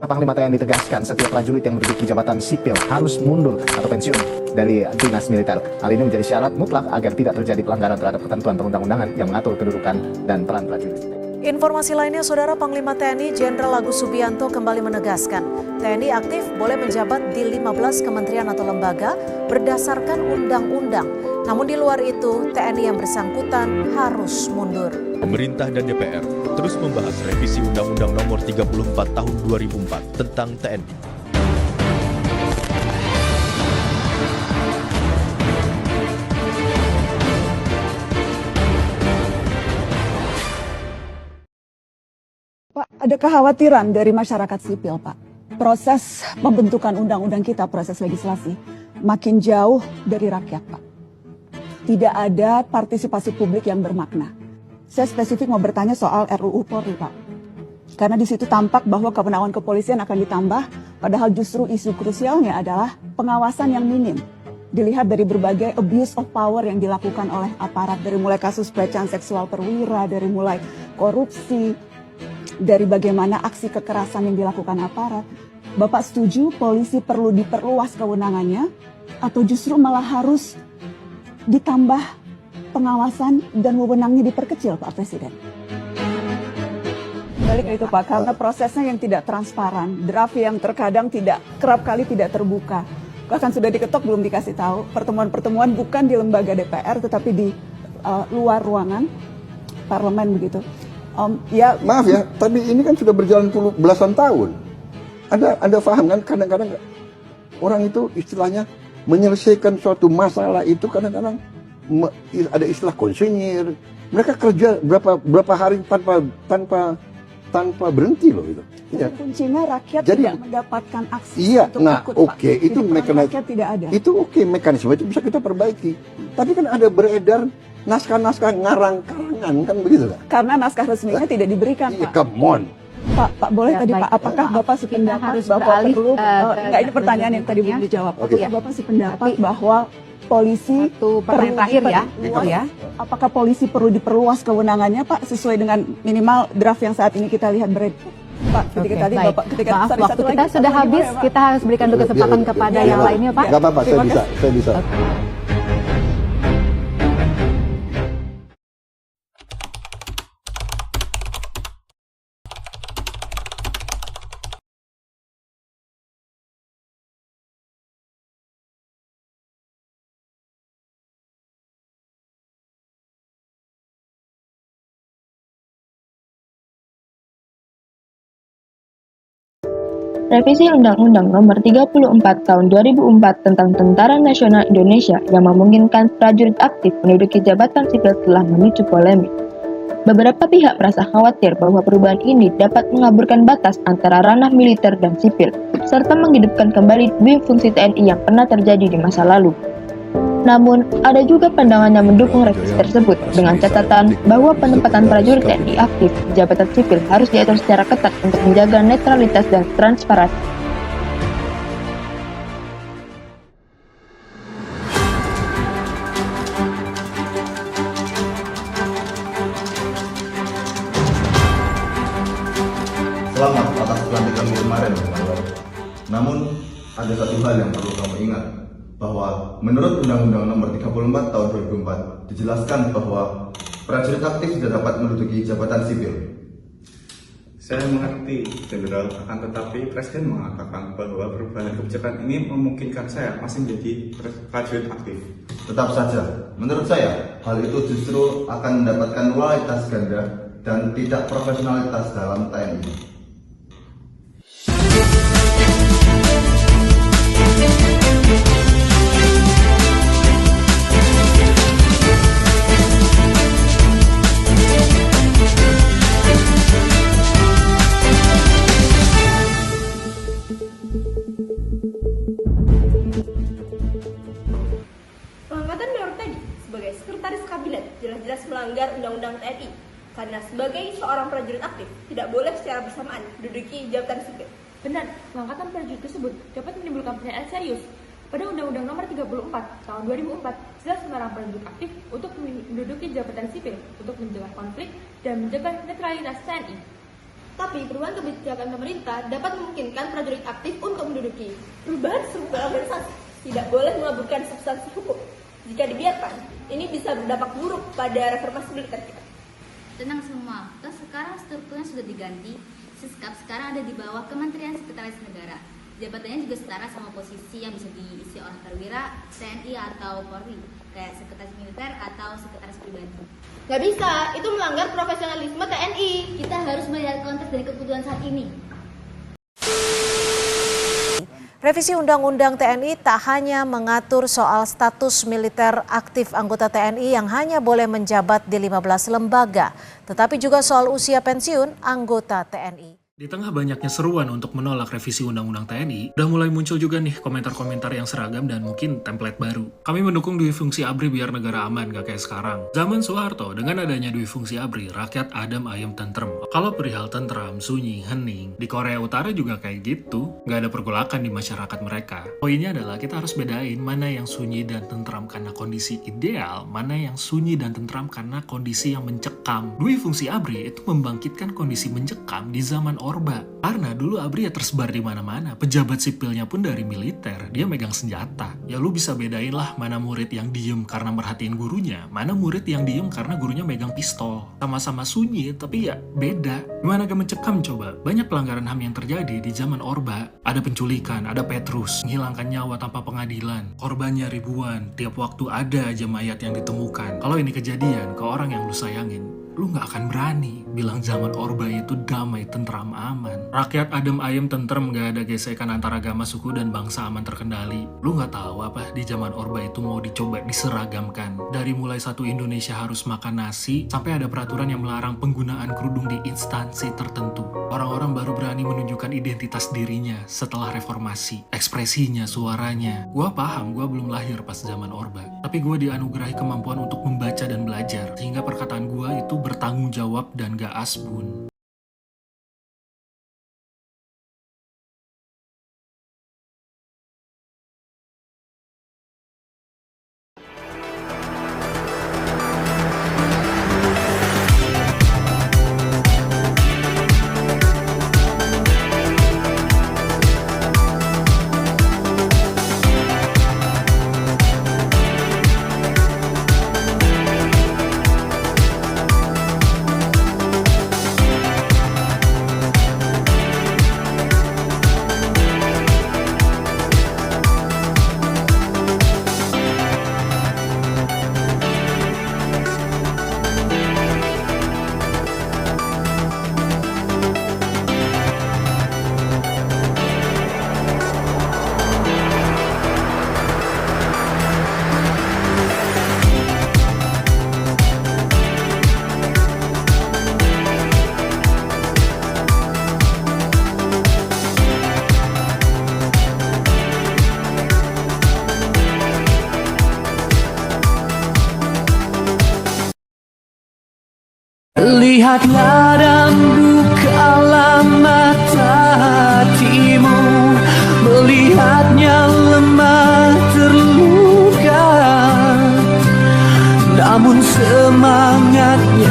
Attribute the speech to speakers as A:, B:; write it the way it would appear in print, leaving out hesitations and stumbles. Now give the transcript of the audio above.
A: Panglima TNI ditegaskan setiap prajurit yang menduduki jabatan sipil harus mundur atau pensiun dari dinas militer. Hal ini menjadi syarat mutlak agar tidak terjadi pelanggaran terhadap ketentuan perundang-undangan yang mengatur kedudukan dan peran prajurit.
B: Informasi lainnya, Saudara, Panglima TNI Jenderal Agus Subianto kembali menegaskan TNI aktif boleh menjabat di 15 kementerian atau lembaga berdasarkan undang-undang. Namun di luar itu, TNI yang bersangkutan harus mundur.
C: Pemerintah dan DPR terus membahas revisi Undang-Undang Nomor 34 Tahun 2004 tentang TNI.
D: Pak, ada kekhawatiran dari masyarakat sipil, Pak. Proses pembentukan undang-undang kita, proses legislasi, makin jauh dari rakyat, Pak. Tidak ada partisipasi publik yang bermakna. Saya spesifik mau bertanya soal RUU Polri, Pak. Karena di situ tampak bahwa kewenangan kepolisian akan ditambah, padahal justru isu krusialnya adalah pengawasan yang minim. Dilihat dari berbagai abuse of power yang dilakukan oleh aparat, dari mulai kasus pelecehan seksual perwira, dari mulai korupsi, dari bagaimana aksi kekerasan yang dilakukan aparat. Bapak setuju polisi perlu diperluas kewenangannya, atau justru malah harus ditambah pengawasan dan wewenangnya diperkecil, Pak Presiden? Balik itu, Pak, karena prosesnya yang tidak transparan, draft yang terkadang kerap kali tidak terbuka. Bahkan sudah diketok belum dikasih tahu. Pertemuan-pertemuan bukan di lembaga DPR tetapi di luar ruangan parlemen begitu.
E: Maaf ya, tapi ini kan sudah berjalan belasan tahun. Anda paham kan, kadang-kadang orang itu istilahnya menyelesaikan suatu masalah itu kadang-kadang ada istilah konsinyir. Mereka kerja berapa hari tanpa berhenti loh itu.
D: Ya. Kuncinya rakyat
E: Jadi,
D: tidak mendapatkan akses untuk ikut,
E: oke,
D: Pak.
E: itu
D: rakyat tidak ada.
E: Itu oke, mekanisme itu bisa kita perbaiki. Tapi kan ada beredar naskah-naskah ngarang-karangan kan begitu kan?
D: Karena naskah resminya tidak diberikan, Pak.
E: Come on.
D: Pak boleh tadi
F: baik.
D: Pak, apakah Bapak sependapat
F: harus
D: bahwa
F: beralih,
D: perlu enggak, ini pertanyaan yang tadi belum dijawab. Apakah Bapak sependapat bahwa polisi
F: pertanyaan terakhir ya,
D: itu ya. Apakah polisi perlu diperluas kewenangannya, Pak, sesuai dengan minimal draft yang saat ini kita lihat beredar? Pak, ketika tadi
F: baik.
D: Bapak ketika
F: Maaf, waktu kita sudah habis, kita harus berikan dulu kesempatan kepada yang lainnya, Pak.
E: Enggak apa-apa, saya bisa.
G: Revisi Undang-Undang Nomor 34 Tahun 2004 tentang Tentara Nasional Indonesia yang memungkinkan prajurit aktif menduduki jabatan sipil telah memicu polemik. Beberapa pihak merasa khawatir bahwa perubahan ini dapat mengaburkan batas antara ranah militer dan sipil, serta menghidupkan kembali dua fungsi TNI yang pernah terjadi di masa lalu. Namun, ada juga pandangan yang mendukung revisi tersebut dengan catatan bahwa penempatan prajurit TNI aktif di jabatan sipil harus diatur secara ketat untuk menjaga netralitas dan transparansi.
H: Selamat atas pelantikan kemarin, namun ada satu hal yang perlu kamu ingat, bahwa menurut Undang-Undang Nomor 34 Tahun 2004 dijelaskan bahwa prajurit aktif tidak dapat menduduki jabatan sipil.
I: Saya mengerti, Jenderal, akan tetapi Presiden mengatakan bahwa perubahan kebijakan ini memungkinkan saya masih menjadi prajurit aktif.
H: Tetap saja, menurut saya, hal itu justru akan mendapatkan loyalitas ganda dan tidak profesionalitas dalam TNI.
J: Pengamatan menurut tadi sebagai sekretaris kabinet jelas-jelas melanggar Undang-Undang TNI karena sebagai seorang prajurit aktif tidak boleh secara bersamaan menduduki jabatan sipil.
K: Benar, pengangkatan prajurit tersebut dapat menimbulkan pertanyaan serius. Pada Undang-Undang Nomor 34 Tahun 2004 jelas melarang prajurit aktif untuk menduduki jabatan sipil untuk mencegah konflik dan menjaga netralitas TNI.
J: Tapi perubahan kebijakan pemerintah dapat memungkinkan prajurit aktif untuk menduduki perubahan struktur organisasi. Tidak boleh melaburkan substansi hukum. Jika dibiarkan, ini bisa berdampak buruk pada reformasi militer kita.
L: Tenang semua, toh sekarang strukturnya sudah diganti. Siskap sekarang ada di bawah Kementerian Sekretaris Negara. Jabatannya juga setara sama posisi yang bisa diisi oleh perwira, TNI atau Polri, kayak sekretaris militer atau sekretaris pribadi.
J: Gak bisa, itu melanggar profesionalisme TNI.
L: Kita harus melihat konteks dari kebutuhan saat ini.
B: Revisi Undang-Undang TNI tak hanya mengatur soal status militer aktif anggota TNI yang hanya boleh menjabat di 15 lembaga, tetapi juga soal usia pensiun anggota TNI.
M: Di tengah banyaknya seruan untuk menolak revisi Undang-Undang TNI, udah mulai muncul juga nih komentar-komentar yang seragam dan mungkin template baru. Kami mendukung dui fungsi ABRI biar negara aman, gak kayak sekarang. Zaman Soeharto, dengan adanya dui fungsi ABRI, rakyat adem ayem tentrem. Kalau perihal tentram, sunyi, hening, di Korea Utara juga kayak gitu, gak ada pergolakan di masyarakat mereka. Poinnya adalah kita harus bedain mana yang sunyi dan tentram karena kondisi ideal, mana yang sunyi dan tentram karena kondisi yang mencekam. Dui fungsi ABRI itu membangkitkan kondisi mencekam di zaman Orba. Karena dulu ABRI ya tersebar di mana-mana. Pejabat sipilnya pun dari militer, dia megang senjata. Ya lu bisa bedain lah mana murid yang diem karena merhatiin gurunya, mana murid yang diem karena gurunya megang pistol. Sama-sama sunyi, tapi ya beda. Gimana gak mencekam coba? Banyak pelanggaran HAM yang terjadi di zaman Orba. Ada penculikan, ada Petrus, menghilangkan nyawa tanpa pengadilan. Korbannya ribuan, tiap waktu ada aja mayat yang ditemukan. Kalau ini kejadian ke orang yang lu sayangin, lu gak akan berani bilang zaman Orba itu damai, tentram, aman. Rakyat adem ayem tentrem, gak ada gesekan antara agama, suku, dan bangsa, aman terkendali. Lu gak tahu apa di zaman Orba itu mau dicoba diseragamkan. Dari mulai satu Indonesia harus makan nasi, sampai ada peraturan yang melarang penggunaan kerudung di instansi tertentu. Orang-orang baru berani menunjukkan identitas dirinya setelah reformasi. Ekspresinya, suaranya. Gua paham, gua belum lahir pas zaman Orba. Tapi gua dianugerahi kemampuan untuk membaca dan belajar. Sehingga perkataan gua itu bertanggung jawab dan gak asbun.
N: Lihatlah dan bukalah mata hatimu, melihatnya lemah terluka, namun semangatnya